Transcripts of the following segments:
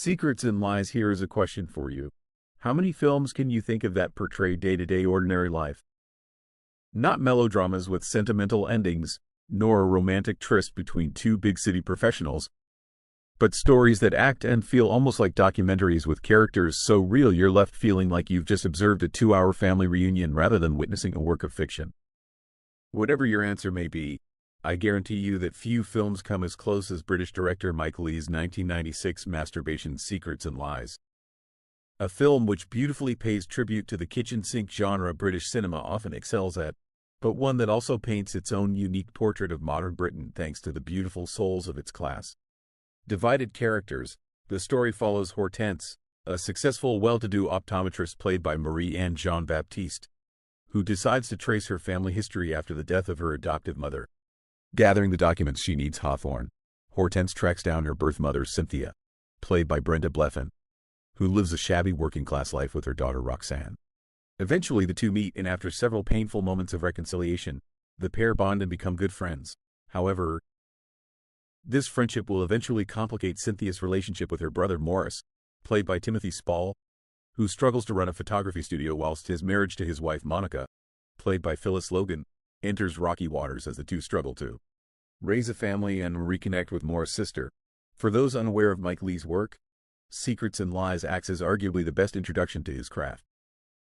Secrets and Lies. Here is a question for you. How many films can you think of that portray day-to-day ordinary life? Not melodramas with sentimental endings, nor a romantic tryst between two big city professionals, but stories that act and feel almost like documentaries with characters so real you're left feeling like you've just observed a 2-hour family reunion rather than witnessing a work of fiction. Whatever your answer may be, I guarantee you that few films come as close as British director Mike Leigh's 1996 masturbation Secrets and Lies. A film which beautifully pays tribute to the kitchen sink genre British cinema often excels at, but one that also paints its own unique portrait of modern Britain thanks to the beautiful souls of its class. Divided characters, the story follows Hortense, a successful well-to-do optometrist played by Marie-Anne Jean-Baptiste, who decides to trace her family history after the death of her adoptive mother. Gathering the documents she needs Hawthorne, Hortense tracks down her birth mother Cynthia, played by Brenda Blethyn, who lives a shabby working-class life with her daughter Roxanne. Eventually the two meet, and after several painful moments of reconciliation, the pair bond and become good friends. However, this friendship will eventually complicate Cynthia's relationship with her brother Morris, played by Timothy Spall, who struggles to run a photography studio whilst his marriage to his wife Monica, played by Phyllis Logan, enters rocky waters as the two struggle to raise a family and reconnect with Morris' sister. For those unaware of Mike Leigh's work, Secrets and Lies acts as arguably the best introduction to his craft.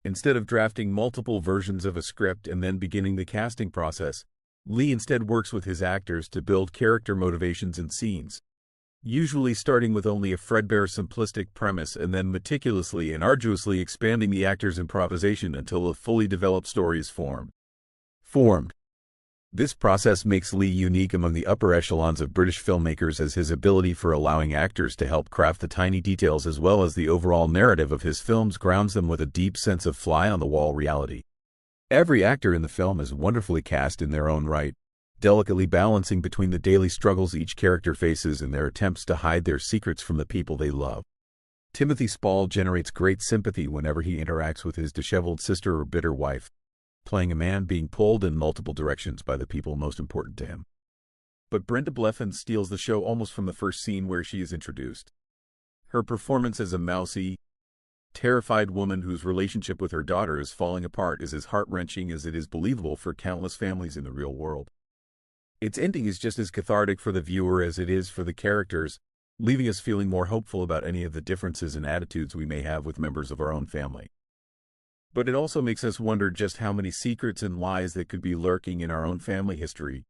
Instead of drafting multiple versions of a script and then beginning the casting process, Leigh instead works with his actors to build character motivations and scenes, usually starting with only a threadbare simplistic premise and then meticulously and arduously expanding the actor's improvisation until a fully developed story is formed. This process makes Leigh unique among the upper echelons of British filmmakers, as his ability for allowing actors to help craft the tiny details as well as the overall narrative of his films grounds them with a deep sense of fly-on-the-wall reality. Every actor in the film is wonderfully cast in their own right, delicately balancing between the daily struggles each character faces and their attempts to hide their secrets from the people they love. Timothy Spall generates great sympathy whenever he interacts with his disheveled sister or bitter wife, playing a man being pulled in multiple directions by the people most important to him. But Brenda Blethyn steals the show almost from the first scene where she is introduced. Her performance as a mousy, terrified woman whose relationship with her daughter is falling apart is as heart-wrenching as it is believable for countless families in the real world. Its ending is just as cathartic for the viewer as it is for the characters, leaving us feeling more hopeful about any of the differences and attitudes we may have with members of our own family. But it also makes us wonder just how many secrets and lies that could be lurking in our own family history,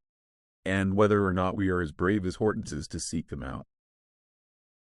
and whether or not we are as brave as Hortense is to seek them out.